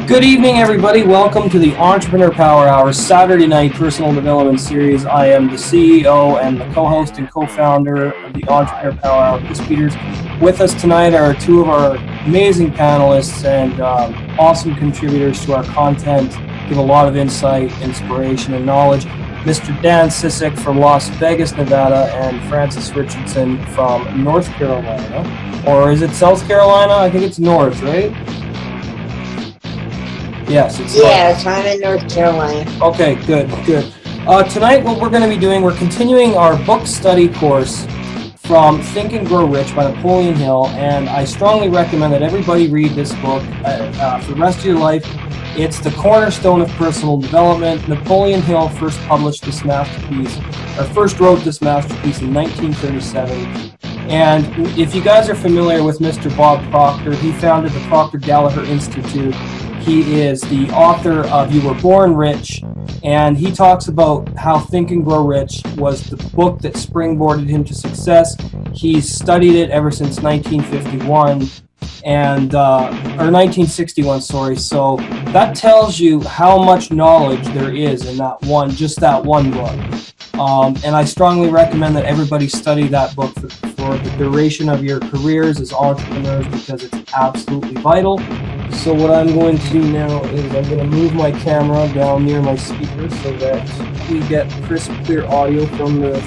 Good evening, everybody. Welcome to the Entrepreneur Power Hour Saturday night personal development series. I am the CEO and the co-host and co-founder of the Entrepreneur Power Hour, Chris Peters. With us tonight are two of our amazing panelists and awesome contributors to our content, give a lot of insight, inspiration, and knowledge. Mr. Dan Sissick from Las Vegas, Nevada, and Francis Richardson from North Carolina. Or is it South Carolina? I think it's North, right? Yes, it's Yes, I'm in North Carolina. Okay, good. Tonight, what we're going to be doing, we're continuing our book study course from Think and Grow Rich by Napoleon Hill, and I strongly recommend that everybody read this book for the rest of your life. It's the cornerstone of personal development. Napoleon Hill first published this masterpiece, or first wrote this masterpiece in 1937. And if you guys are familiar with Mr. Bob Proctor, he founded the Proctor Gallagher Institute. He is the author of You Were Born Rich, and he talks about how Think and Grow Rich was the book that springboarded him to success. He's studied it ever since 1951, or 1961, sorry. So that tells you how much knowledge there is in that one book. And I strongly recommend that everybody study that book for the duration of your careers as entrepreneurs, because it's absolutely vital. So what I'm going to do now is I'm going to move my camera down near my speaker so that we get crisp, clear audio from the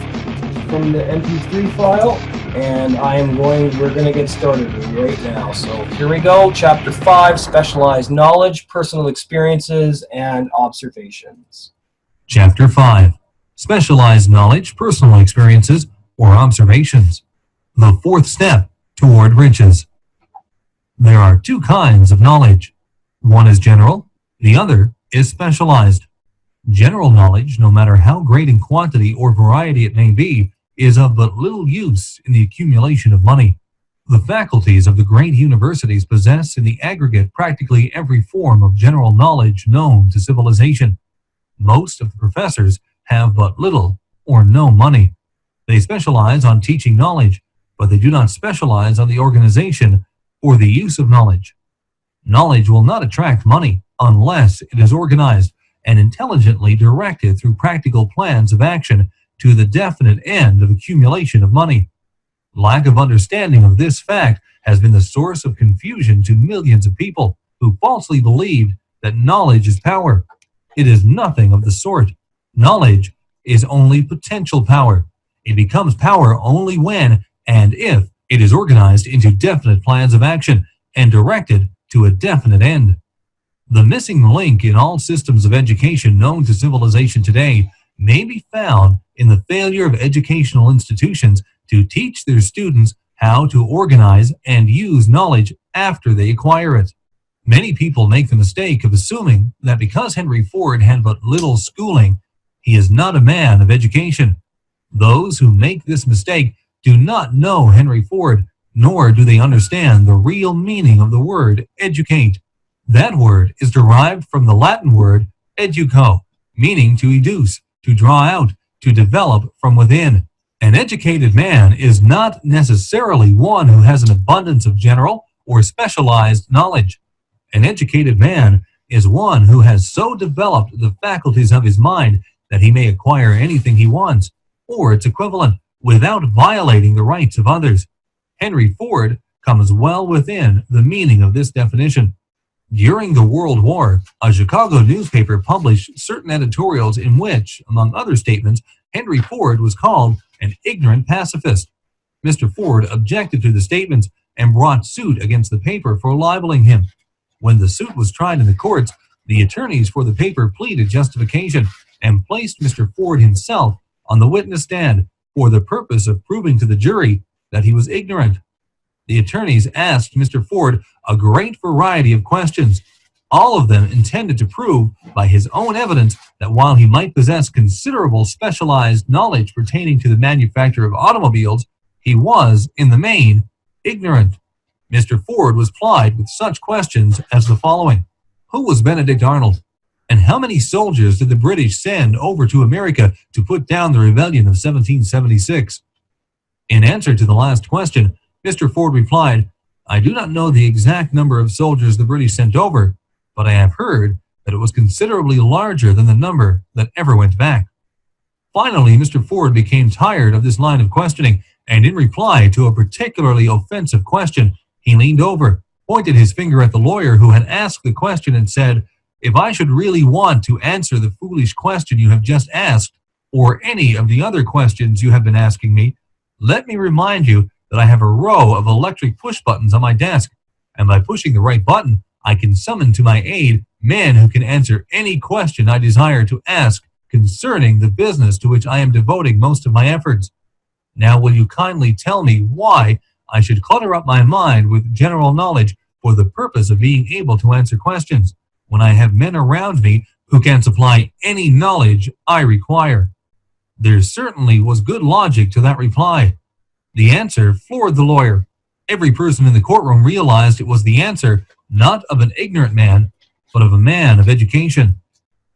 MP3 file. And we're going to get started right now. So here we go. Chapter 5, Specialized Knowledge, Personal Experiences, and Observations. Chapter 5, Specialized Knowledge, Personal Experiences, or Observations. The fourth step toward riches. There are two kinds of knowledge. One is general, the other is specialized. General knowledge, no matter how great in quantity or variety it may be, is of but little use in the accumulation of money. The faculties of the great universities possess in the aggregate practically every form of general knowledge known to civilization. Most of the professors have but little or no money. They specialize on teaching knowledge, but they do not specialize on the organization or the use of knowledge. Knowledge will not attract money unless it is organized and intelligently directed through practical plans of action to the definite end of accumulation of money. Lack of understanding of this fact has been the source of confusion to millions of people who falsely believed that knowledge is power. It is nothing of the sort. Knowledge is only potential power. It becomes power only when and if it is organized into definite plans of action and directed to a definite end. The missing link in all systems of education known to civilization today may be found in the failure of educational institutions to teach their students how to organize and use knowledge after they acquire it. Many people make the mistake of assuming that because Henry Ford had but little schooling, he is not a man of education. Those who make this mistake do not know Henry Ford, nor do they understand the real meaning of the word educate. That word is derived from the Latin word educo, meaning to educe, to draw out, to develop from within. An educated man is not necessarily one who has an abundance of general or specialized knowledge. An educated man is one who has so developed the faculties of his mind that he may acquire anything he wants, or its equivalent, without violating the rights of others. Henry Ford comes well within the meaning of this definition. During the World War, a Chicago newspaper published certain editorials in which, among other statements, Henry Ford was called an ignorant pacifist. Mr. Ford objected to the statements and brought suit against the paper for libeling him. When the suit was tried in the courts, the attorneys for the paper pleaded justification and placed Mr. Ford himself on the witness stand for the purpose of proving to the jury that he was ignorant. The attorneys asked Mr. Ford a great variety of questions, all of them intended to prove by his own evidence that while he might possess considerable specialized knowledge pertaining to the manufacture of automobiles, he was, in the main, ignorant. Mr. Ford was plied with such questions as the following. Who was Benedict Arnold? And how many soldiers did the British send over to America to put down the rebellion of 1776? In answer to the last question, Mr. Ford replied, I do not know the exact number of soldiers the British sent over, but I have heard that it was considerably larger than the number that ever went back. Finally, Mr. Ford became tired of this line of questioning, and in reply to a particularly offensive question, he leaned over, pointed his finger at the lawyer who had asked the question, and said, "If I should really want to answer the foolish question you have just asked, or any of the other questions you have been asking me, let me remind you that I have a row of electric push buttons on my desk, and by pushing the right button, I can summon to my aid men who can answer any question I desire to ask concerning the business to which I am devoting most of my efforts. Now will you kindly tell me why I should clutter up my mind with general knowledge for the purpose of being able to answer questions, when I have men around me who can supply any knowledge I require?" There certainly was good logic to that reply. The answer floored the lawyer. Every person in the courtroom realized it was the answer not of an ignorant man, but of a man of education.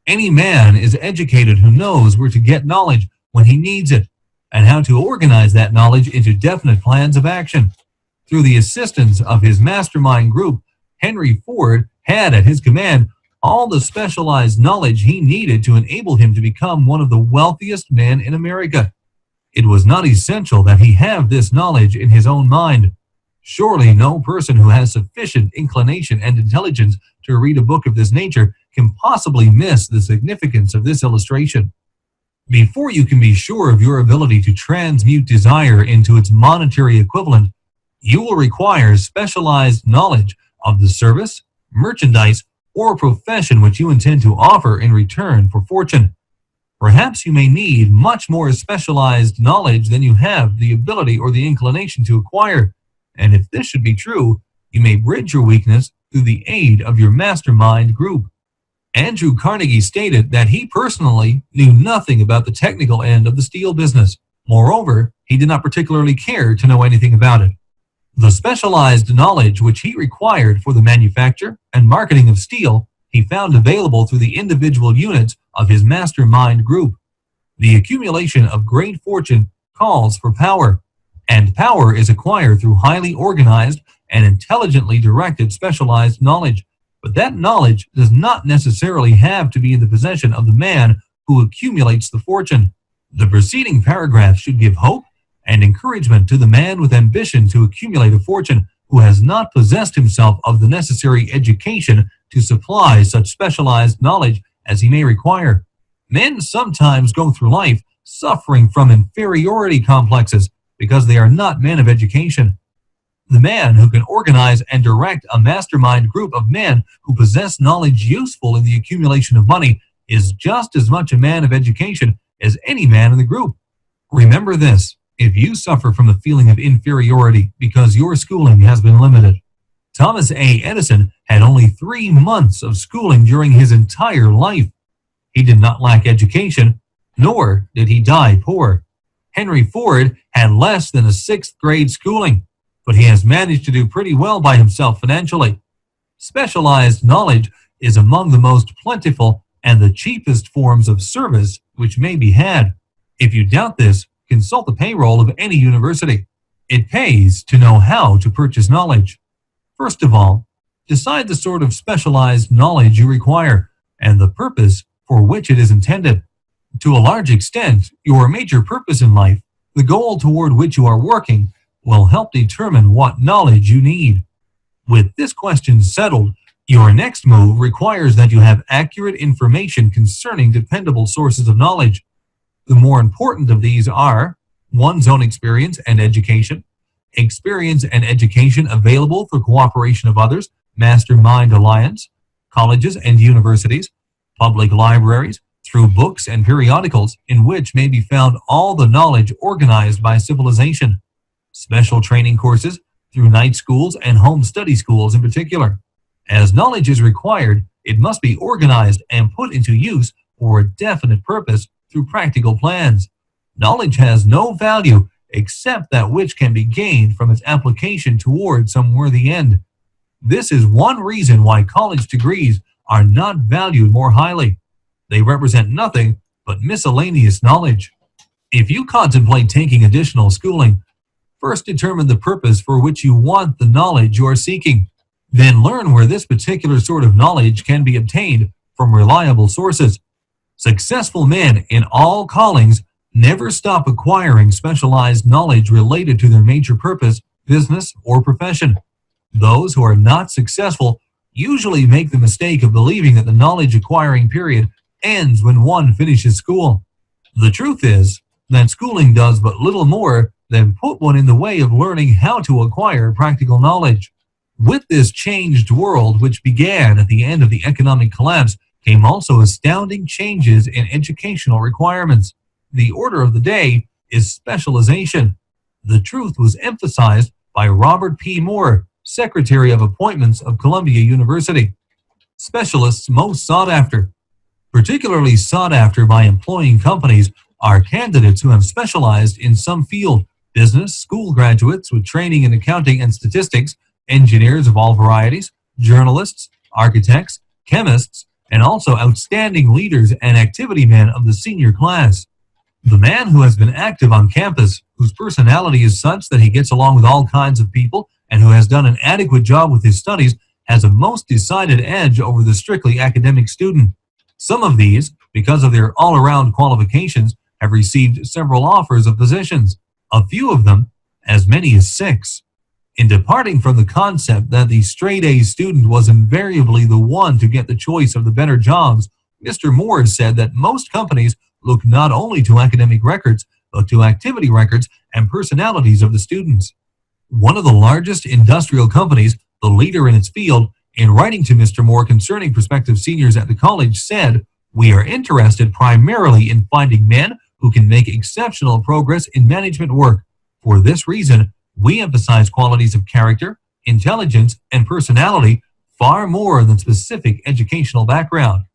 Any man is educated who knows where to get knowledge when he needs it, and how to organize that knowledge into definite plans of action. Through the assistance of his mastermind group, Henry Ford had at his command all the specialized knowledge he needed to enable him to become one of the wealthiest men in America. It was not essential that he have this knowledge in his own mind. Surely no person who has sufficient inclination and intelligence to read a book of this nature can possibly miss the significance of this illustration. Before you can be sure of your ability to transmute desire into its monetary equivalent, you will require specialized knowledge of the service, merchandise, or profession which you intend to offer in return for fortune. Perhaps you may need much more specialized knowledge than you have the ability or the inclination to acquire, and if this should be true, you may bridge your weakness through the aid of your mastermind group. Andrew Carnegie stated that he personally knew nothing about the technical end of the steel business. Moreover, he did not particularly care to know anything about it. The specialized knowledge which he required for the manufacture and marketing of steel, he found available through the individual units of his mastermind group. The accumulation of great fortune calls for power, and power is acquired through highly organized and intelligently directed specialized knowledge. But that knowledge does not necessarily have to be in the possession of the man who accumulates the fortune. The preceding paragraph should give hope and encouragement to the man with ambition to accumulate a fortune who has not possessed himself of the necessary education to supply such specialized knowledge as he may require. Men sometimes go through life suffering from inferiority complexes because they are not men of education. The man who can organize and direct a mastermind group of men who possess knowledge useful in the accumulation of money is just as much a man of education as any man in the group. Remember this: if you suffer from a feeling of inferiority because your schooling has been limited, Thomas A. Edison had only 3 months of schooling during his entire life. He did not lack education, nor did he die poor. Henry Ford had less than a 6th grade schooling, but he has managed to do pretty well by himself financially. Specialized knowledge is among the most plentiful and the cheapest forms of service which may be had. If you doubt this, consult the payroll of any university. It pays to know how to purchase knowledge. First of all, decide the sort of specialized knowledge you require and the purpose for which it is intended. To a large extent, your major purpose in life, the goal toward which you are working, will help determine what knowledge you need. With this question settled, your next move requires that you have accurate information concerning dependable sources of knowledge. The more important of these are one's own experience and education available for cooperation of others, mastermind alliance, colleges and universities, public libraries, through books and periodicals in which may be found all the knowledge organized by civilization, special training courses through night schools and home study schools in particular. As knowledge is required, it must be organized and put into use for a definite purpose through practical plans. Knowledge has no value except that which can be gained from its application toward some worthy end. This is one reason why college degrees are not valued more highly. They represent nothing but miscellaneous knowledge. If you contemplate taking additional schooling, first determine the purpose for which you want the knowledge you are seeking. then learn where this particular sort of knowledge can be obtained from reliable sources. Successful men in all callings never stop acquiring specialized knowledge related to their major purpose, business, or profession. Those who are not successful usually make the mistake of believing that the knowledge acquiring period ends when one finishes school. The truth is that schooling does but little more than put one in the way of learning how to acquire practical knowledge. With this changed world, which began at the end of the economic collapse, came also astounding changes in educational requirements. The order of the day is specialization. The truth was emphasized by Robert P. Moore, Secretary of Appointments of Columbia University. Specialists most sought after. Particularly sought after by employing companies are candidates who have specialized in some field: business, school graduates with training in accounting and statistics, engineers of all varieties, journalists, architects, chemists, and also outstanding leaders and activity men of the senior class. The man who has been active on campus, whose personality is such that he gets along with all kinds of people, and who has done an adequate job with his studies, has a most decided edge over the strictly academic student. Some of these, because of their all-around qualifications, have received several offers of positions. A few of them, as many as 6. In departing from the concept that the straight-A student was invariably the one to get the choice of the better jobs, Mr. Moore said that most companies look not only to academic records, but to activity records and personalities of the students. One of the largest industrial companies, the leader in its field, in writing to Mr. Moore concerning prospective seniors at the college, said, "We are interested primarily in finding men who can make exceptional progress in management work. For this reason, we emphasize qualities of character, intelligence, and personality far more than specific educational background."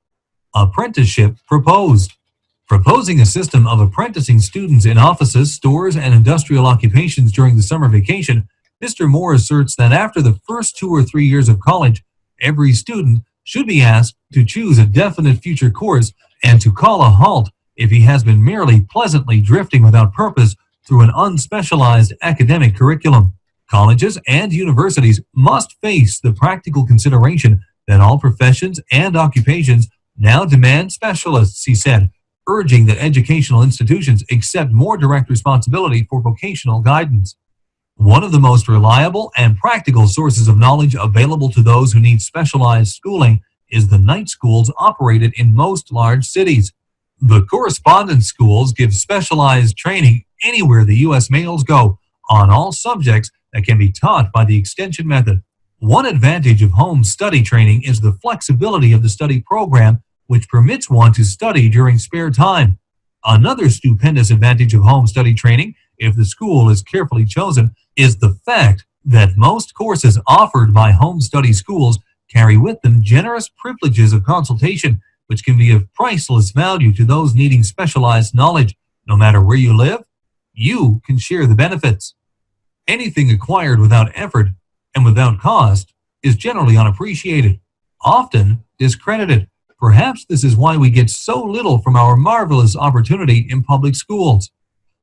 Apprenticeship proposed. Proposing a system of apprenticing students in offices, stores, and industrial occupations during the summer vacation, Mr. Moore asserts that after the first 2 or 3 years of college, every student should be asked to choose a definite future course and to call a halt if he has been merely pleasantly drifting without purpose through an unspecialized academic curriculum. Colleges and universities must face the practical consideration that all professions and occupations now demand specialists, he said, urging that educational institutions accept more direct responsibility for vocational guidance. One of the most reliable and practical sources of knowledge available to those who need specialized schooling is the night schools operated in most large cities. The correspondence schools give specialized training anywhere the U.S. males go on all subjects that can be taught by the extension method. One advantage of home study training is the flexibility of the study program, which permits one to study during spare time. Another stupendous advantage of home study training, if the school is carefully chosen, is the fact that most courses offered by home study schools carry with them generous privileges of consultation, which can be of priceless value to those needing specialized knowledge. No matter where you live, you can share the benefits. Anything acquired without effort and without cost is generally unappreciated, often discredited. Perhaps this is why we get so little from our marvelous opportunity in public schools.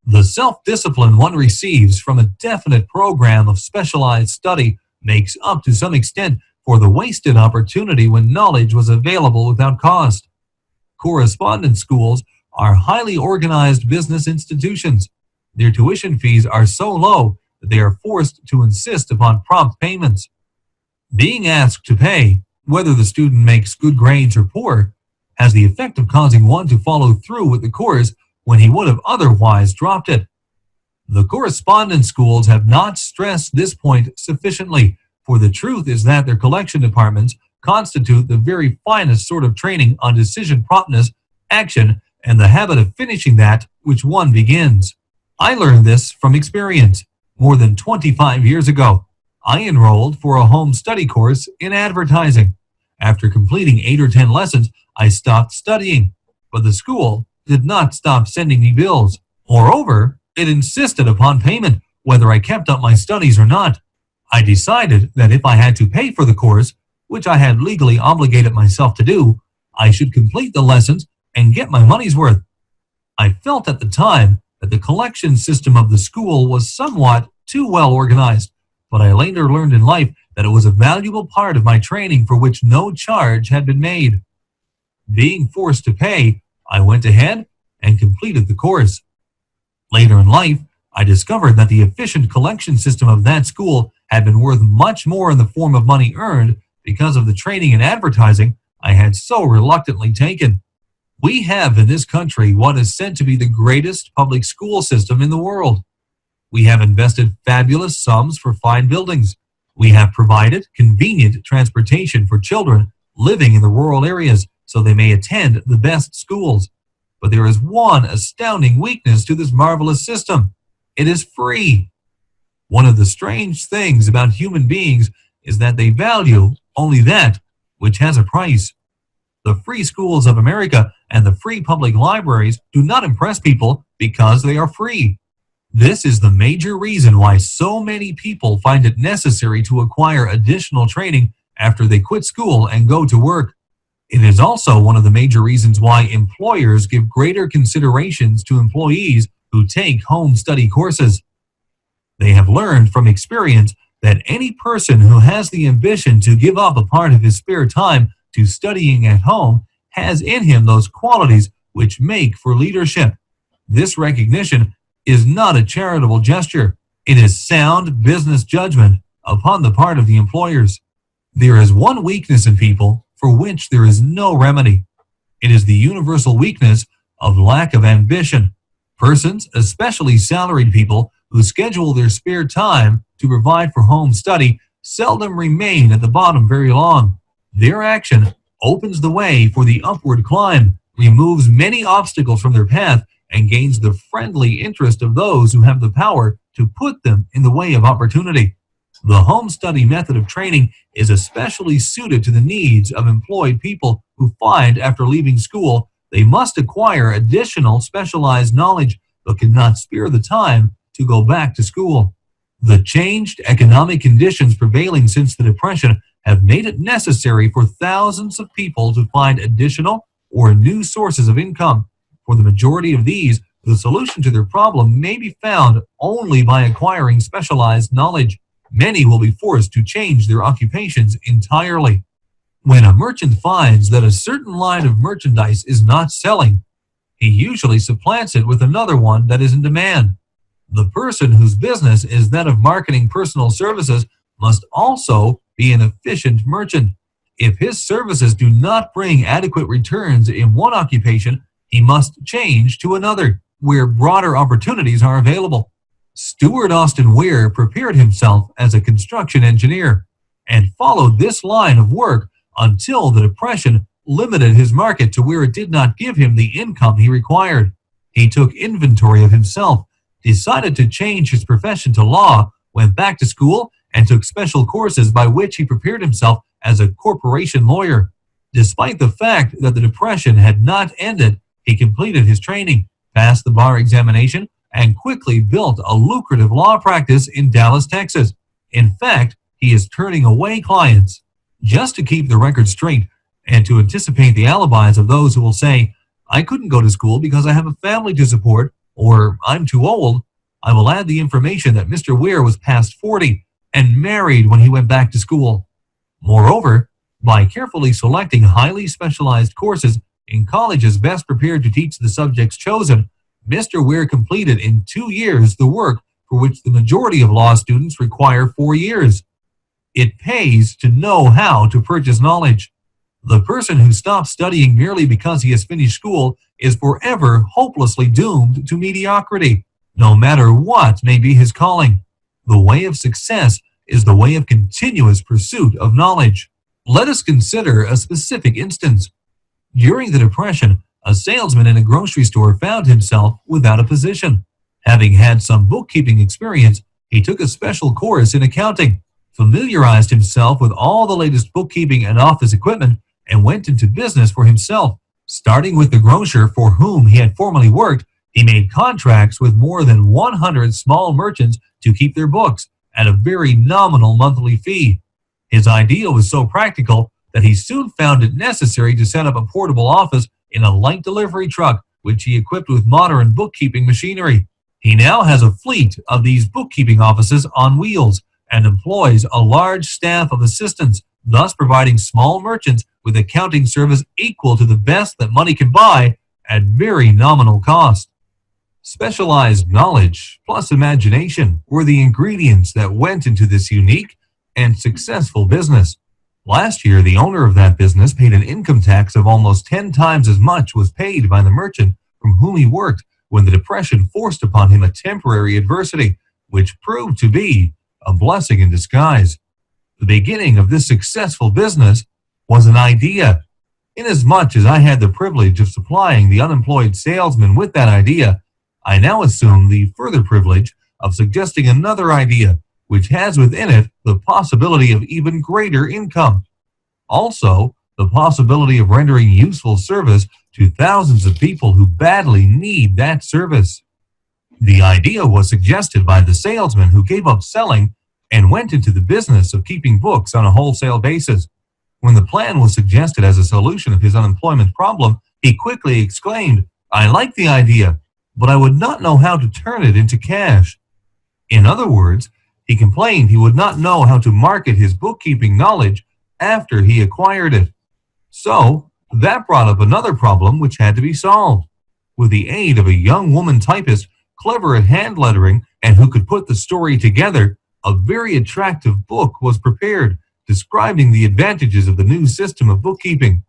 The self-discipline one receives from a definite program of specialized study makes up to some extent for the wasted opportunity when knowledge was available without cost. Correspondence schools are highly organized business institutions. Their tuition fees are so low that they are forced to insist upon prompt payments. Being asked to pay, whether the student makes good grades or poor, has the effect of causing one to follow through with the course when he would have otherwise dropped it. The correspondence schools have not stressed this point sufficiently, for the truth is that their collection departments constitute the very finest sort of training on decision promptness, action, and the habit of finishing that which one begins. I learned this from experience. More than 25 years ago, I enrolled for a home study course in advertising. After completing 8 or 10 lessons, I stopped studying, but the school did not stop sending me bills. Moreover, it insisted upon payment, whether I kept up my studies or not. I decided that if I had to pay for the course, which I had legally obligated myself to do, I should complete the lessons and get my money's worth. I felt at the time that the collection system of the school was somewhat too well organized, but I later learned in life that it was a valuable part of my training for which no charge had been made. Being forced to pay, I went ahead and completed the course. Later in life, I discovered that the efficient collection system of that school had been worth much more in the form of money earned because of the training in advertising I had so reluctantly taken. We have in this country what is said to be the greatest public school system in the world. We have invested fabulous sums for fine buildings. We have provided convenient transportation for children living in the rural areas so they may attend the best schools. But there is one astounding weakness to this marvelous system. It is free. One of the strange things about human beings is that they value only that which has a price. The free schools of America and the free public libraries do not impress people because they are free. This is the major reason why so many people find it necessary to acquire additional training after they quit school and go to work. It is also one of the major reasons why employers give greater considerations to employees who take home study courses. They have learned from experience that any person who has the ambition to give up a part of his spare time to studying at home has in him those qualities which make for leadership. This recognition is not a charitable gesture. It is sound business judgment upon the part of the employers. There is one weakness in people for which there is no remedy. It is the universal weakness of lack of ambition. Persons, especially salaried people, who schedule their spare time to provide for home study seldom remain at the bottom very long. Their action opens the way for the upward climb, removes many obstacles from their path, and gains the friendly interest of those who have the power to put them in the way of opportunity. The home study method of training is especially suited to the needs of employed people who find after leaving school they must acquire additional specialized knowledge but cannot spare the time to go back to school. The changed economic conditions prevailing since the Depression have made it necessary for thousands of people to find additional or new sources of income. For the majority of these, the solution to their problem may be found only by acquiring specialized knowledge. Many will be forced to change their occupations entirely. When a merchant finds that a certain line of merchandise is not selling, he usually supplants it with another one that is in demand. The person whose business is that of marketing personal services must also be an efficient merchant. If his services do not bring adequate returns in one occupation, he must change to another, where broader opportunities are available. Stewart Austin Ware prepared himself as a construction engineer and followed this line of work until the Depression limited his market to where it did not give him the income he required. He took inventory of himself, decided to change his profession to law, went back to school, and took special courses by which he prepared himself as a corporation lawyer. Despite the fact that the Depression had not ended, he completed his training, passed the bar examination, and quickly built a lucrative law practice in Dallas, Texas. In fact, he is turning away clients. Just to keep the record straight and to anticipate the alibis of those who will say, "I couldn't go to school because I have a family to support," or "I'm too old," I will add the information that Mr. Ware was past 40 and married when he went back to school. Moreover, by carefully selecting highly specialized courses in colleges best prepared to teach the subjects chosen, Mr. Ware completed in 2 years the work for which the majority of law students require 4 years. It pays to know how to purchase knowledge. The person who stops studying merely because he has finished school is forever hopelessly doomed to mediocrity, no matter what may be his calling. The way of success is the way of continuous pursuit of knowledge. Let us consider a specific instance. During the Depression, a salesman in a grocery store found himself without a position. Having had some bookkeeping experience, he took a special course in accounting, familiarized himself with all the latest bookkeeping and office equipment, and went into business for himself. Starting with the grocer for whom he had formerly worked, he made contracts with more than 100 small merchants to keep their books at a very nominal monthly fee. His idea was so practical that he soon found it necessary to set up a portable office in a light delivery truck, which he equipped with modern bookkeeping machinery. He now has a fleet of these bookkeeping offices on wheels, and employs a large staff of assistants, thus providing small merchants with accounting service equal to the best that money can buy at very nominal cost. Specialized knowledge plus imagination were the ingredients that went into this unique and successful business. Last year, the owner of that business paid an income tax of almost 10 times as much was paid by the merchant from whom he worked when the Depression forced upon him a temporary adversity, which proved to be a blessing in disguise. The beginning of this successful business was an idea. Inasmuch as I had the privilege of supplying the unemployed salesman with that idea, I now assume the further privilege of suggesting another idea, which has within it the possibility of even greater income. Also, the possibility of rendering useful service to thousands of people who badly need that service. The idea was suggested by the salesman who gave up selling and went into the business of keeping books on a wholesale basis. When the plan was suggested as a solution of his unemployment problem, he quickly exclaimed, "I like the idea, but I would not know how to turn it into cash." In other words, he complained he would not know how to market his bookkeeping knowledge after he acquired it. So, that brought up another problem which had to be solved. With the aid of a young woman typist, clever at hand lettering, and who could put the story together, a very attractive book was prepared, describing the advantages of the new system of bookkeeping.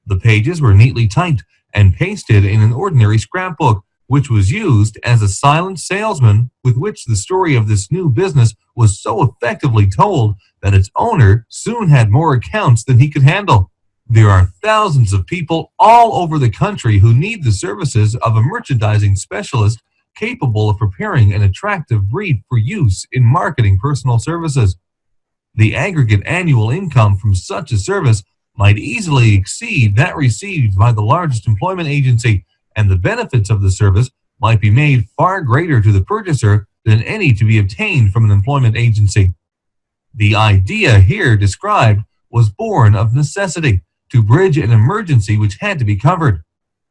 The pages were neatly typed and pasted in an ordinary scrapbook, which was used as a silent salesman with which the story of this new business was so effectively told that its owner soon had more accounts than he could handle. There are thousands of people all over the country who need the services of a merchandising specialist capable of preparing an attractive brief for use in marketing personal services. The aggregate annual income from such a service might easily exceed that received by the largest employment agency, and the benefits of the service might be made far greater to the purchaser than any to be obtained from an employment agency. The idea here described was born of necessity to bridge an emergency which had to be covered,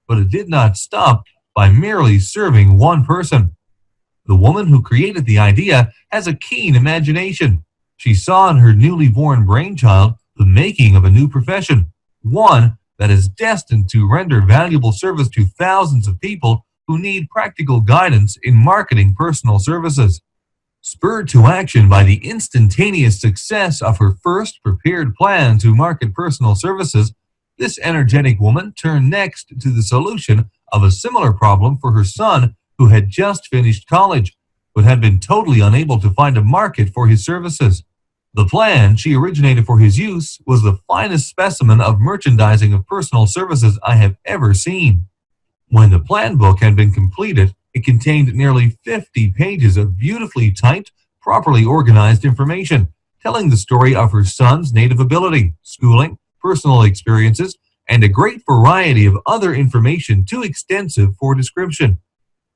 but it did not stop by merely serving one person. The woman who created the idea has a keen imagination. She saw in her newly born brainchild the making of a new profession, one that is destined to render valuable service to thousands of people who need practical guidance in marketing personal services. Spurred to action by the instantaneous success of her first prepared plan to market personal services, this energetic woman turned next to the solution of a similar problem for her son who had just finished college, but had been totally unable to find a market for his services. The plan she originated for his use was the finest specimen of merchandising of personal services I have ever seen. When the plan book had been completed, it contained nearly 50 pages of beautifully typed, properly organized information, telling the story of her son's native ability, schooling, personal experiences, and a great variety of other information too extensive for description.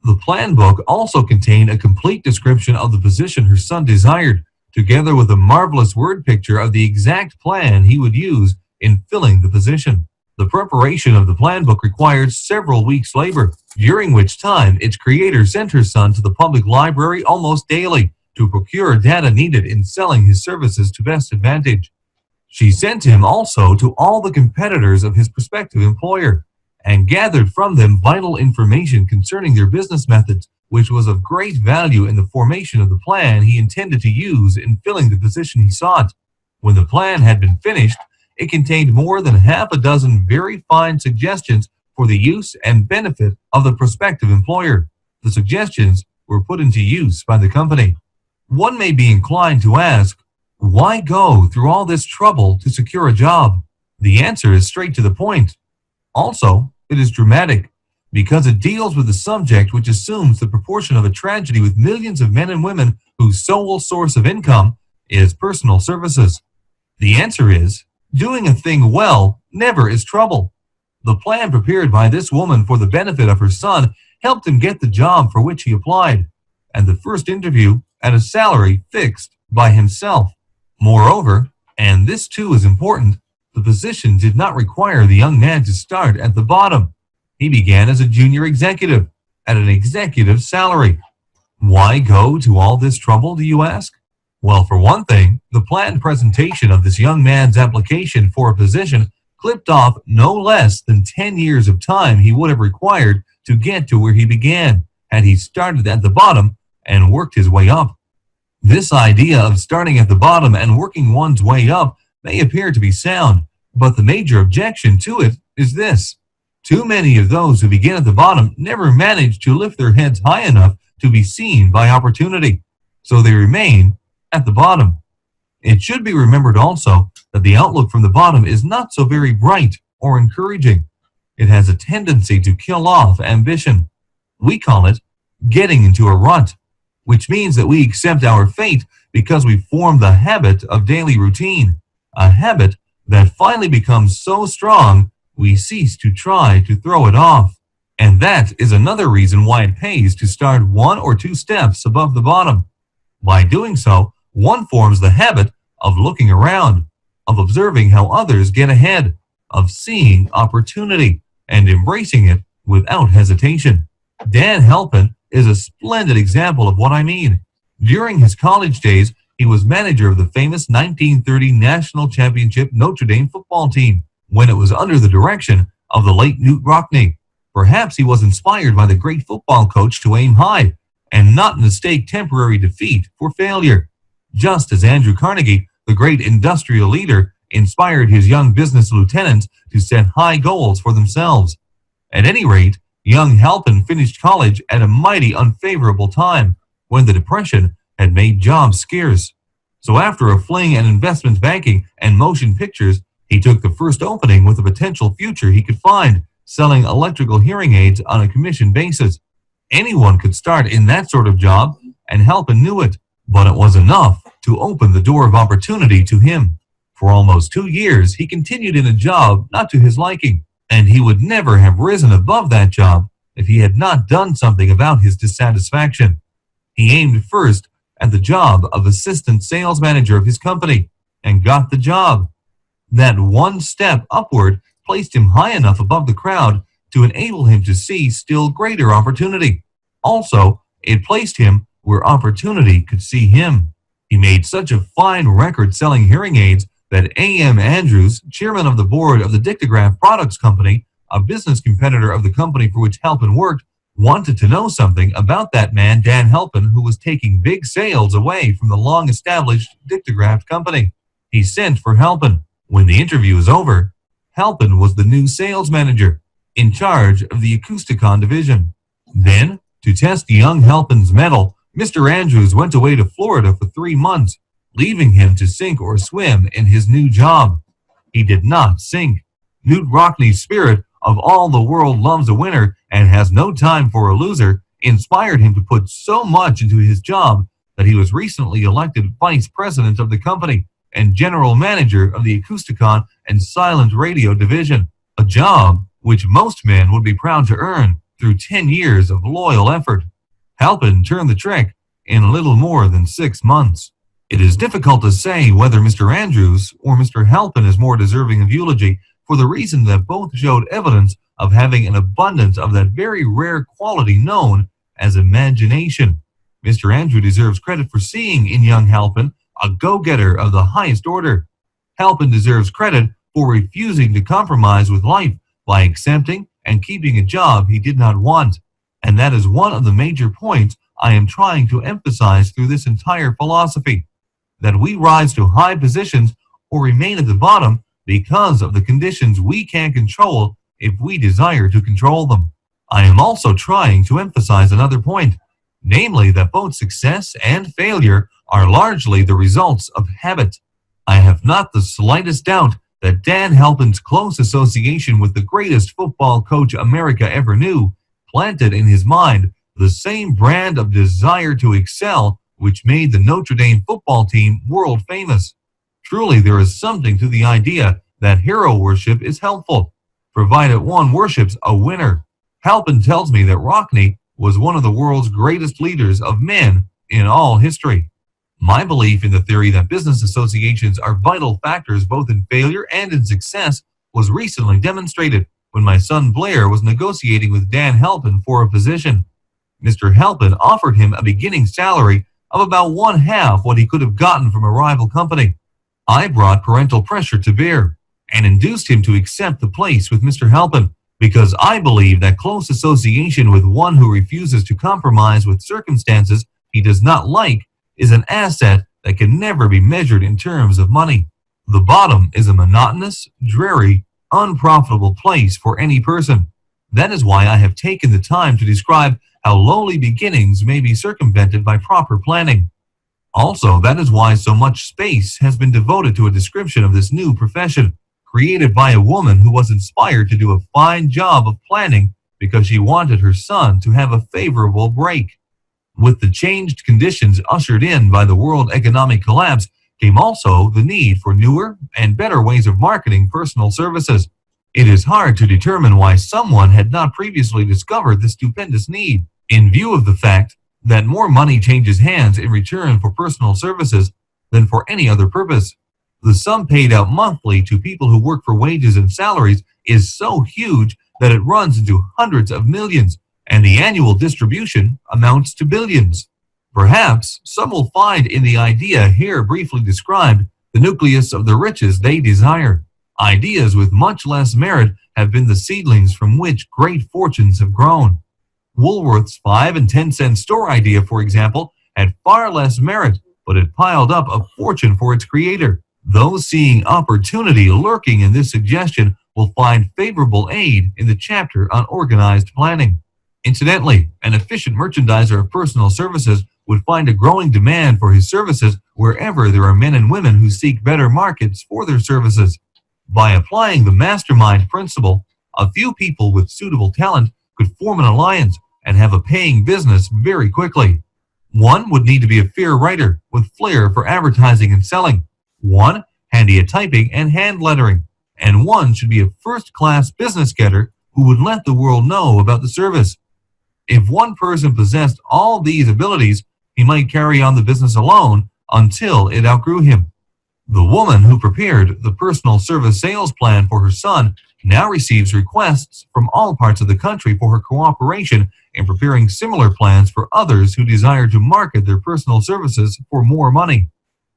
The plan book also contained a complete description of the position her son desired, together with a marvelous word picture of the exact plan he would use in filling the position. The preparation of the plan book required several weeks' labor, during which time its creator sent her son to the public library almost daily to procure data needed in selling his services to best advantage. She sent him also to all the competitors of his prospective employer and gathered from them vital information concerning their business methods, which was of great value in the formation of the plan he intended to use in filling the position he sought. When the plan had been finished, it contained more than half a dozen very fine suggestions for the use and benefit of the prospective employer. The suggestions were put into use by the company. One may be inclined to ask, why go through all this trouble to secure a job? The answer is straight to the point. Also, it is dramatic, because it deals with a subject which assumes the proportion of a tragedy with millions of men and women whose sole source of income is personal services. The answer is, doing a thing well never is trouble. The plan prepared by this woman for the benefit of her son helped him get the job for which he applied, and the first interview at a salary fixed by himself. Moreover, and this too is important, the position did not require the young man to start at the bottom. He began as a junior executive at an executive salary. Why go to all this trouble, do you ask? Well, for one thing, the planned presentation of this young man's application for a position clipped off no less than 10 years of time he would have required to get to where he began, had he started at the bottom and worked his way up. This idea of starting at the bottom and working one's way up may appear to be sound, but the major objection to it is this. Too many of those who begin at the bottom never manage to lift their heads high enough to be seen by opportunity, so they remain at the bottom. It should be remembered also that the outlook from the bottom is not so very bright or encouraging. It has a tendency to kill off ambition. We call it getting into a rut, which means that we accept our fate because we form the habit of daily routine, a habit that finally becomes so strong we cease to try to throw it off. And that is another reason why it pays to start 1 or 2 steps above the bottom. By doing so, one forms the habit of looking around, of observing how others get ahead, of seeing opportunity and embracing it without hesitation. Dan Halpin is a splendid example of what I mean. During his college days, he was manager of the famous 1930 National Championship Notre Dame football team when it was under the direction of the late Knute Rockne. Perhaps he was inspired by the great football coach to aim high and not mistake temporary defeat for failure, just as Andrew Carnegie, the great industrial leader, inspired his young business lieutenants to set high goals for themselves. At any rate, young Halpin finished college at a mighty unfavorable time when the Depression had made jobs scarce. So after a fling at investment banking and motion pictures, he took the first opening with a potential future he could find, selling electrical hearing aids on a commission basis. Anyone could start in that sort of job, and Halpin knew it, but it was enough to open the door of opportunity to him. For almost 2 years, he continued in a job not to his liking, and he would never have risen above that job if he had not done something about his dissatisfaction. He aimed first at the job of assistant sales manager of his company, and got the job. That one step upward placed him high enough above the crowd to enable him to see still greater opportunity. Also, it placed him where opportunity could see him. He made such a fine record selling hearing aids that A.M. Andrews, chairman of the board of the Dictograph Products Company, a business competitor of the company for which Halpin worked, wanted to know something about that man, Dan Halpin, who was taking big sales away from the long-established Dictograph company. He sent for Halpin. When the interview was over, Halpin was the new sales manager, in charge of the Acousticon division. Then, to test young Halpin's mettle, Mr. Andrews went away to Florida for 3 months, leaving him to sink or swim in his new job. He did not sink. Knute Rockne's spirit of all the world loves a winner and has no time for a loser inspired him to put so much into his job that he was recently elected vice president of the company and general manager of the Acousticon and silent radio division, a job which most men would be proud to earn through 10 years of loyal effort. Halpin turned the trick in a little more than 6 months. It is difficult to say whether Mr. Andrews or Mr. Halpin is more deserving of eulogy, for the reason that both showed evidence of having an abundance of that very rare quality known as imagination. Mr. Andrews deserves credit for seeing in young Halpin a go-getter of the highest order. Halpin deserves credit for refusing to compromise with life by accepting and keeping a job he did not want. And that is one of the major points I am trying to emphasize through this entire philosophy, that we rise to high positions or remain at the bottom because of the conditions we can't control if we desire to control them. I am also trying to emphasize another point, namely that both success and failure are largely the results of habit. I have not the slightest doubt that Dan Halpin's close association with the greatest football coach America ever knew planted in his mind the same brand of desire to excel which made the Notre Dame football team world famous. Truly, there is something to the idea that hero worship is helpful, provided one worships a winner. Halpin tells me that Rockne was one of the world's greatest leaders of men in all history. My belief in the theory that business associations are vital factors both in failure and in success was recently demonstrated when my son Blair was negotiating with Dan Halpin for a position. Mr. Halpin offered him a beginning salary of about 1/2 what he could have gotten from a rival company. I brought parental pressure to bear and induced him to accept the place with Mr. Halpin, because I believe that close association with one who refuses to compromise with circumstances he does not like is an asset that can never be measured in terms of money. The bottom is a monotonous, dreary, unprofitable place for any person. That is why I have taken the time to describe how lowly beginnings may be circumvented by proper planning. Also, that is why so much space has been devoted to a description of this new profession, created by a woman who was inspired to do a fine job of planning because she wanted her son to have a favorable break. With the changed conditions ushered in by the world economic collapse came also the need for newer and better ways of marketing personal services. It is hard to determine why someone had not previously discovered this stupendous need, in view of the fact that more money changes hands in return for personal services than for any other purpose. The sum paid out monthly to people who work for wages and salaries is so huge that it runs into hundreds of millions, and the annual distribution amounts to billions. Perhaps some will find in the idea here briefly described the nucleus of the riches they desire. Ideas with much less merit have been the seedlings from which great fortunes have grown. Woolworth's 5 and 10 cent store idea, for example, had far less merit, but it piled up a fortune for its creator. Those seeing opportunity lurking in this suggestion will find favorable aid in the chapter on organized planning. Incidentally, an efficient merchandiser of personal services would find a growing demand for his services wherever there are men and women who seek better markets for their services. By applying the mastermind principle, a few people with suitable talent could form an alliance and have a paying business very quickly. One would need to be a fair writer with flair for advertising and selling, one handy at typing and hand lettering, and one should be a first-class business getter who would let the world know about the service. If one person possessed all these abilities, he might carry on the business alone until it outgrew him. The woman who prepared the personal service sales plan for her son now receives requests from all parts of the country for her cooperation in preparing similar plans for others who desire to market their personal services for more money.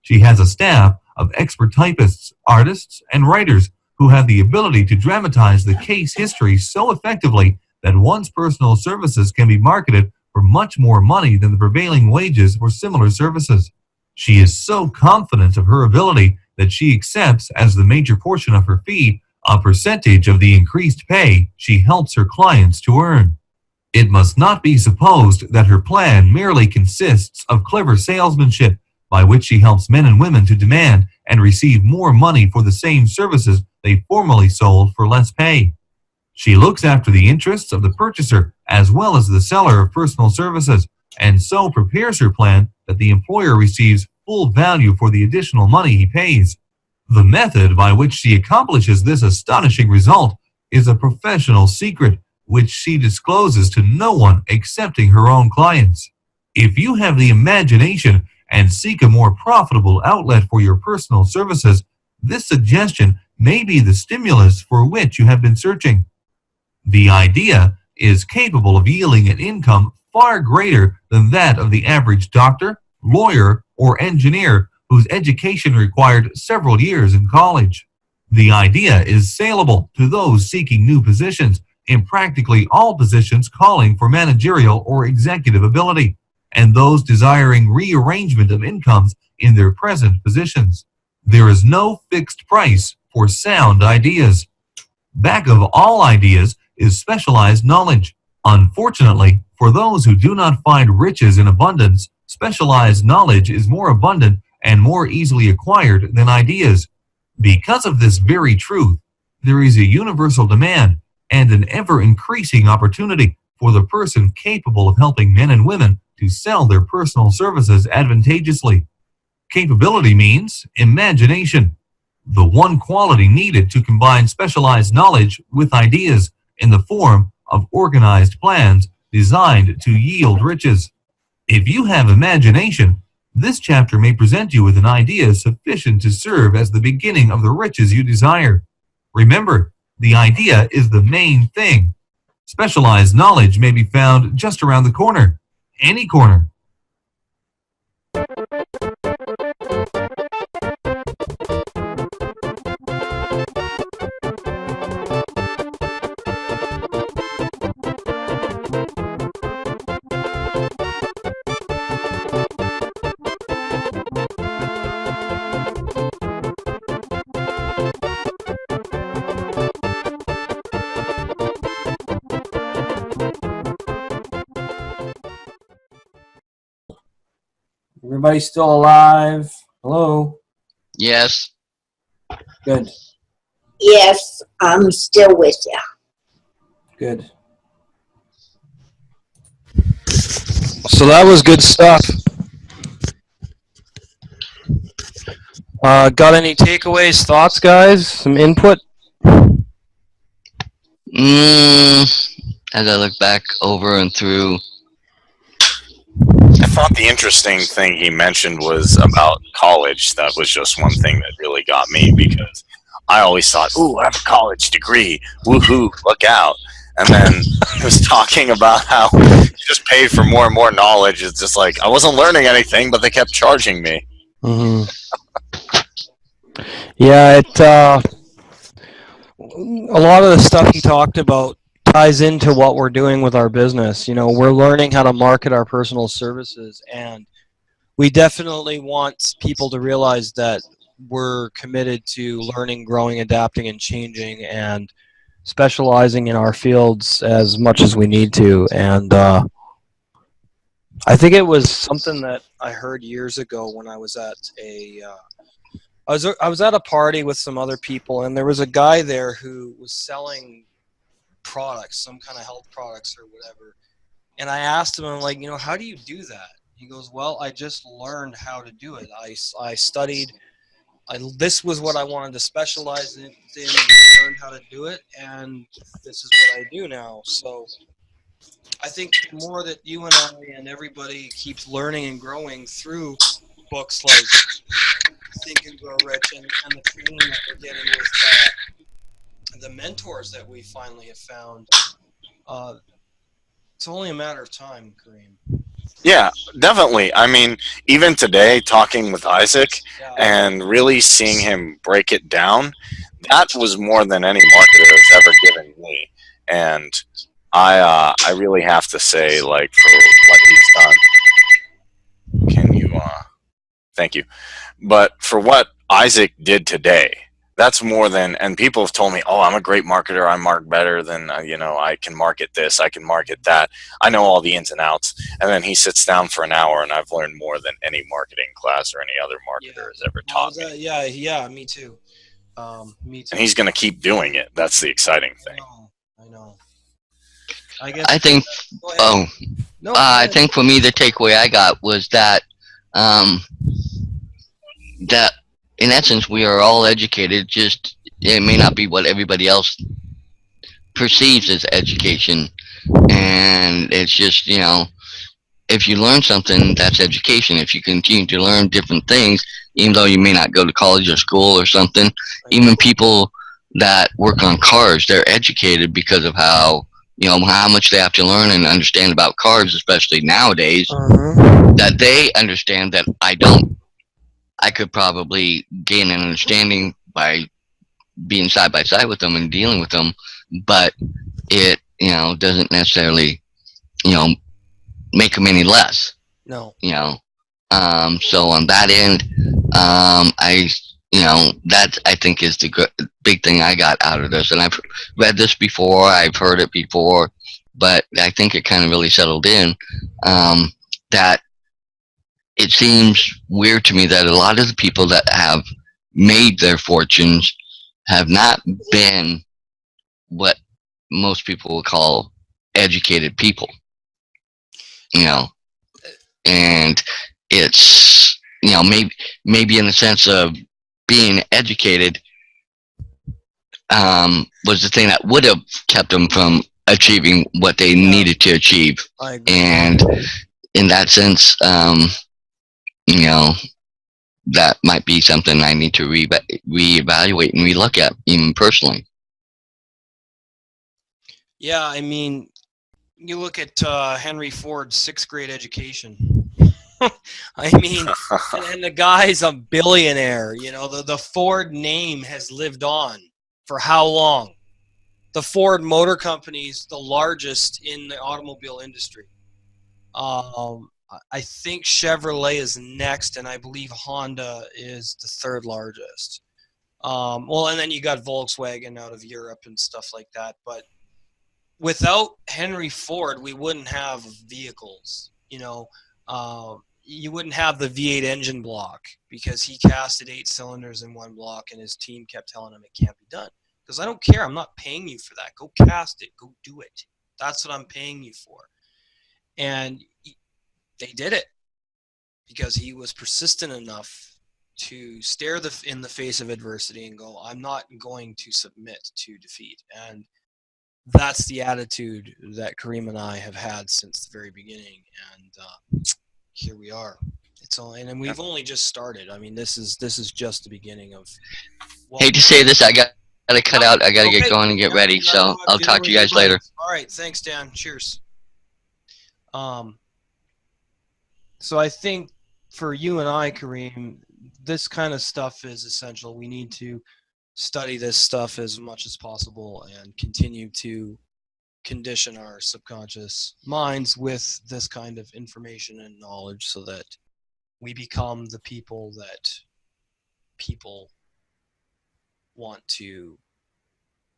She has a staff of expert typists, artists, and writers who have the ability to dramatize the case history so effectively that one's personal services can be marketed for much more money than the prevailing wages for similar services. She is so confident of her ability that she accepts as the major portion of her fee a percentage of the increased pay she helps her clients to earn. It must not be supposed that her plan merely consists of clever salesmanship by which she helps men and women to demand and receive more money for the same services they formerly sold for less pay. She looks after the interests of the purchaser as well as the seller of personal services, and so prepares her plan that the employer receives full value for the additional money he pays. The method by which she accomplishes this astonishing result is a professional secret which she discloses to no one excepting her own clients. If you have the imagination and seek a more profitable outlet for your personal services, this suggestion may be the stimulus for which you have been searching. The idea is capable of yielding an income far greater than that of the average doctor, lawyer, or engineer whose education required several years in college. The idea is saleable to those seeking new positions in practically all positions calling for managerial or executive ability, and those desiring rearrangement of incomes in their present positions. There is no fixed price for sound ideas. Back of all ideas is specialized knowledge. Unfortunately, for those who do not find riches in abundance, specialized knowledge is more abundant and more easily acquired than ideas. Because of this very truth, there is a universal demand and an ever-increasing opportunity for the person capable of helping men and women to sell their personal services advantageously. Capability means imagination, the one quality needed to combine specialized knowledge with ideas in the form of organized plans designed to yield riches. If you have imagination, this chapter may present you with an idea sufficient to serve as the beginning of the riches you desire. Remember, the idea is the main thing. Specialized knowledge may be found just around the corner, any corner. Everybody still alive? Hello? Yes. Good. Yes, I'm still with you. Good. So that was good stuff. Got any takeaways, thoughts, guys? Some input? As I look back over and through, I thought the interesting thing he mentioned was about college. That was just one thing that really got me, because I always thought, ooh, I have a college degree. Woohoo, look out. And then he was talking about how he just paid for more and more knowledge. It's just like, I wasn't learning anything, but they kept charging me. Mm-hmm. Yeah, a lot of the stuff he talked about ties into what we're doing with our business. You know, we're learning how to market our personal services, and we definitely want people to realize that we're committed to learning, growing, adapting, and changing, and specializing in our fields as much as we need to. And I think it was something that I heard years ago when I was at I was at a party with some other people, and there was a guy there who was selling products, some kind of health products or whatever. And I asked him, I'm like, you know, how do you do that? He goes, well, I just learned how to do it. I studied. This was what I wanted to specialize in, and learned how to do it, and this is what I do now. So I think the more that you and I and everybody keeps learning and growing through books like Think and Grow Rich, and the training that we're getting with the mentors that we finally have found, it's only a matter of time, Kareem. Yeah, definitely. I mean, even today, talking with Isaac Yeah. and really seeing him break it down, that was more than any marketer has ever given me. And I really have to say, like, for what he's done, can you, thank you. But for what Isaac did today, that's more than, and people have told me, oh, I'm a great marketer. I mark better than, I can market this, I can market that. I know all the ins and outs. And then he sits down for an hour, and I've learned more than any marketing class or any other marketer has ever taught me. Yeah, me too. Me too. And he's going to keep doing it. That's the exciting thing. I know. I guess. I think. Oh, No. I think for me the takeaway I got was that that in essence we are all educated. Just it may not be what everybody else perceives as education, and it's just if you learn something, that's education. If you continue to learn different things, even though you may not go to college or school or something, even people that work on cars, they're educated because of how much they have to learn and understand about cars, especially nowadays, that they understand that I don't. I could probably gain an understanding by being side by side with them and dealing with them, but it doesn't necessarily make them any less. No. So on that end, that I think is the big thing I got out of this. And I've read this before, I've heard it before, but I think it kind of really settled in that it seems weird to me that a lot of the people that have made their fortunes have not been what most people would call educated people. And it's maybe in the sense of being educated was the thing that would have kept them from achieving what they needed to achieve. And in that sense, that might be something I need to reevaluate and relook at, even personally. Yeah, I mean, you look at Henry Ford's 6th grade education. I mean, and the guy's a billionaire. The Ford name has lived on for how long? The Ford Motor Company's the largest in the automobile industry. I think Chevrolet is next, and I believe Honda is the 3rd largest. And then you got Volkswagen out of Europe and stuff like that. But without Henry Ford, we wouldn't have vehicles. you wouldn't have the V8 engine block, because he casted 8 cylinders in one block, and his team kept telling him it can't be done. Because I don't care. I'm not paying you for that. Go cast it. Go do it. That's what I'm paying you for. And they did it because he was persistent enough to stare in the face of adversity and go, I'm not going to submit to defeat. And that's the attitude that Kareem and I have had since the very beginning. And here we are. It's all, and we've only just started. I mean, this is just the beginning of. Hate to say this, I got to cut out. I got to get going and get ready. So I'll talk to you guys later. All right, thanks, Dan. Cheers. So I think for you and I, Kareem, this kind of stuff is essential. We need to study this stuff as much as possible and continue to condition our subconscious minds with this kind of information and knowledge so that we become the people that people want to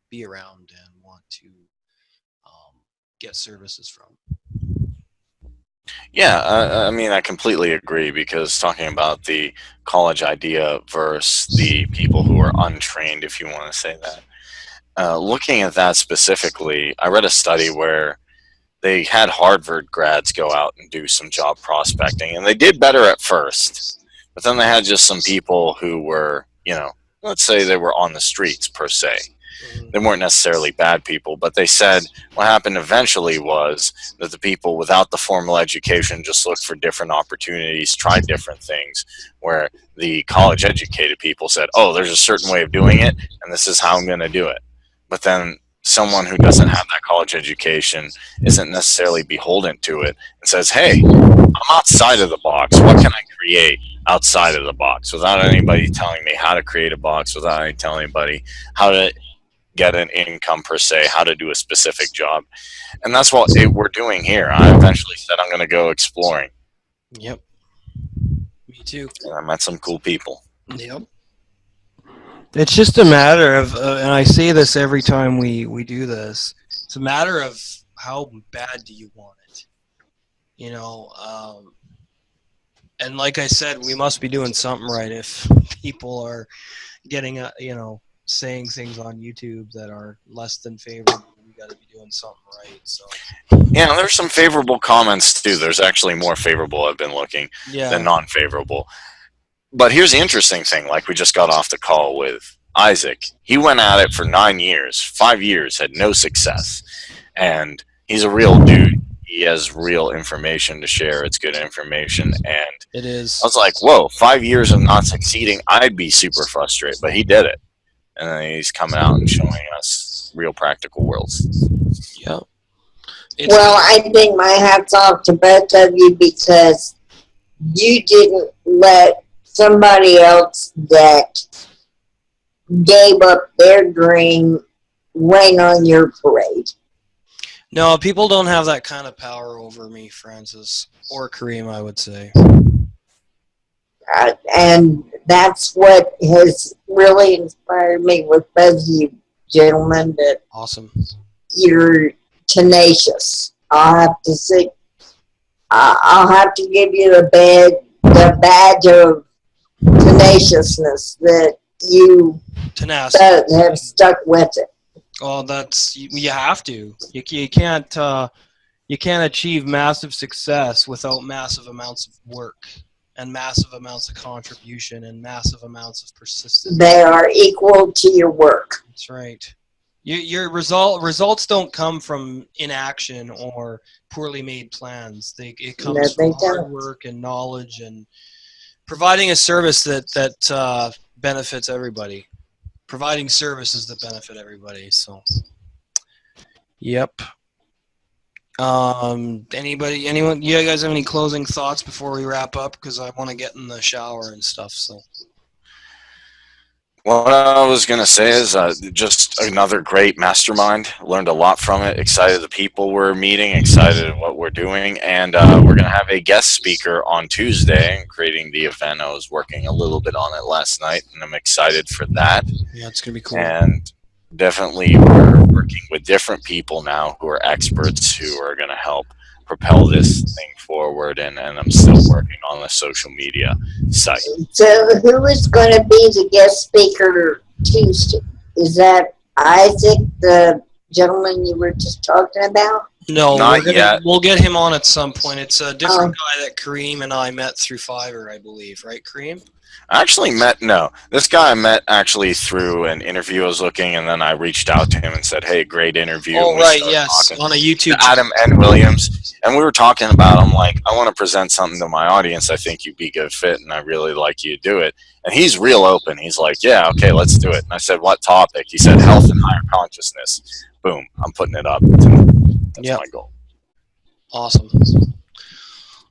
be around and want to get services from. Yeah, I mean, I completely agree, because talking about the college idea versus the people who are untrained, if you want to say that, looking at that specifically, I read a study where they had Harvard grads go out and do some job prospecting, and they did better at first, but then they had just some people who were, you know, let's say they were on the streets per se. They weren't necessarily bad people, but they said what happened eventually was that the people without the formal education just looked for different opportunities, tried different things, where the college educated people said, oh, there's a certain way of doing it, and this is how I'm going to do it. But then someone who doesn't have that college education isn't necessarily beholden to it and says, hey, I'm outside of the box. What can I create outside of the box without anybody telling me how to create a box, without telling anybody how to get an income per se, how to do a specific job. And that's what we're doing here. I eventually said I'm going to go exploring. Yep. Me too. And I met some cool people. Yep. It's just a matter of, and I say this every time we do this, it's a matter of how bad do you want it? You know, and like I said, we must be doing something right if people are getting, you know, saying things on YouTube that are less than favorable. We got to be doing something right. So yeah, there's some favorable comments too. There's actually more favorable, I've been looking, than non-favorable. But here's the interesting thing. Like, we just got off the call with Isaac. He went at it for 9 years, 5 years, had no success, and he's a real dude. He has real information to share. It's good information, and it is. I was like, whoa, 5 years of not succeeding, I'd be super frustrated, but he did it. And then he's coming out and showing us real practical worlds. Yeah. Well, I think my hat's off to both of you, because you didn't let somebody else that gave up their dream rain on your parade. No, people don't have that kind of power over me, Francis, or Kareem, I would say. And that's what has really inspired me with both of you gentlemen, that awesome. You're tenacious. I'll have to say, I'll have to give you the badge of tenaciousness that you both have stuck with it. Well, that's, you have to. You can't achieve massive success without massive amounts of work and massive amounts of contribution and massive amounts of persistence. They are equal to your work. That's right. Your results don't come from inaction or poorly made plans. It comes from hard work and knowledge and providing a service that benefits everybody. Providing services that benefit everybody. So, yep. Anyone? You guys have any closing thoughts before we wrap up? Because I want to get in the shower and stuff. So. What I was going to say is just another great mastermind. Learned a lot from it. Excited the people we're meeting. Excited what we're doing. And we're going to have a guest speaker on Tuesday creating the event. I was working a little bit on it last night, and I'm excited for that. Yeah, it's going to be cool. And definitely we're working with different people now who are experts who are going to help propel this thing forward, and I'm still working on the social media site. So who is going to be the guest speaker Tuesday? Is that Isaac, the gentleman you were just talking about? No, Not yet. We'll get him on at some point. It's a different guy that Kareem and I met through Fiverr, I believe, right, Kareem? I actually this guy I met actually through an interview I was looking, and then I reached out to him and said, hey, great interview. Oh, And we right, started yes, talking on a YouTube to Adam N. Williams, and we were talking about, I'm like, I want to present something to my audience. I think you'd be a good fit, and I really like you to do it. And he's real open. He's like, yeah, okay, let's do it. And I said, what topic? He said, health and higher consciousness. Boom, I'm putting it up. That's my goal. Awesome.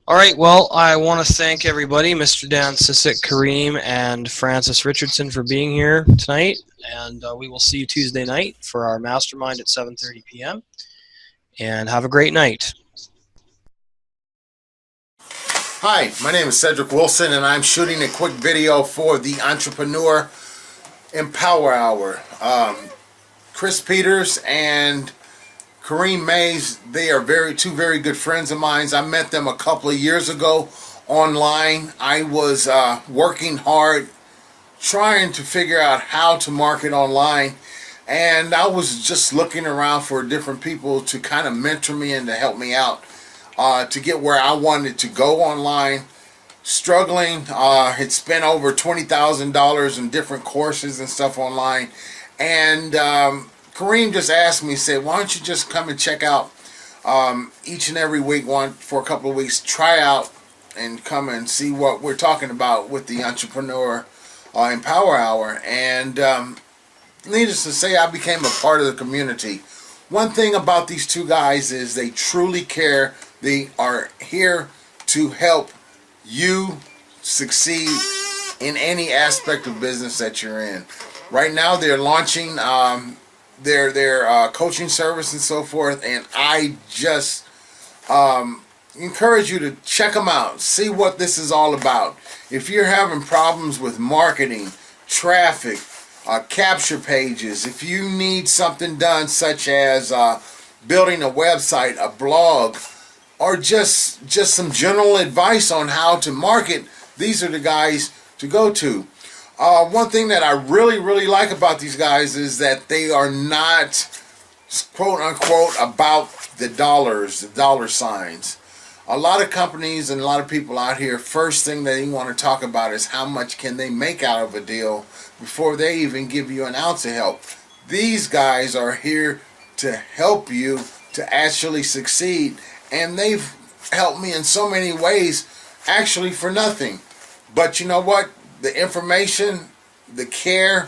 All right, well, I want to thank everybody, Mr. Dan Sisek, Kareem, and Francis Richardson for being here tonight, and we will see you Tuesday night for our mastermind at 7:30 p.m., and have a great night. Hi, my name is Cedric Wilson, and I'm shooting a quick video for the Entrepreneur Empower Hour. Chris Peters and Kareem Mays, they are two very good friends of mine. I met them a couple of years ago online. I was working hard trying to figure out how to market online, and I was just looking around for different people to kind of mentor me and to help me out to get where I wanted to go online. Struggling, had spent over $20,000 in different courses and stuff online, and Kareem just asked me, said, why don't you just come and check out each and every week, for a couple of weeks, try out and come and see what we're talking about with the Entrepreneur Empower Hour. And needless to say, I became a part of the community. One thing about these two guys is they truly care. They are here to help you succeed in any aspect of business that you're in. Right now, they're launching their coaching service and so forth, and I just encourage you to check them out, see what this is all about. If you're having problems with marketing, traffic, capture pages, if you need something done such as building a website, a blog, or just some general advice on how to market, these are the guys to go to. One thing that I really like about these guys is that they are not, quote unquote, about the dollars, the dollar signs. A lot of companies and a lot of people out here, first thing they want to talk about is how much can they make out of a deal before they even give you an ounce of help. These guys are here to help you to actually succeed, and they've helped me in so many ways, actually for nothing. But you know what? The information, the care,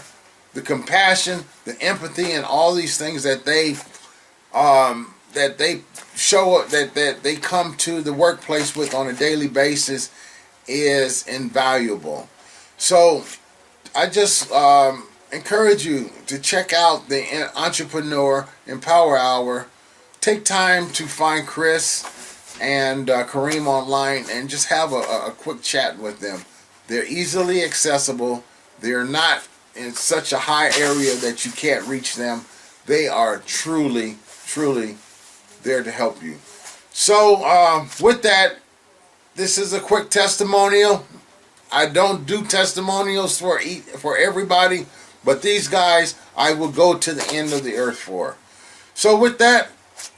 the compassion, the empathy, and all these things that they show, that they come to the workplace with on a daily basis is invaluable. So I just encourage you to check out the Entrepreneur Empower Hour. Take time to find Chris and Kareem online and just have a quick chat with them. They're easily accessible. They're not in such a high area that you can't reach them. They are truly there to help you. So with that, this is a quick testimonial. I don't do testimonials for everybody, but these guys I will go to the end of the earth for. So with that,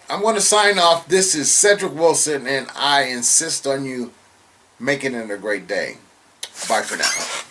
I'm going to sign off. This is Cedric Wilson, and I insist on you making it a great day. Bye for now.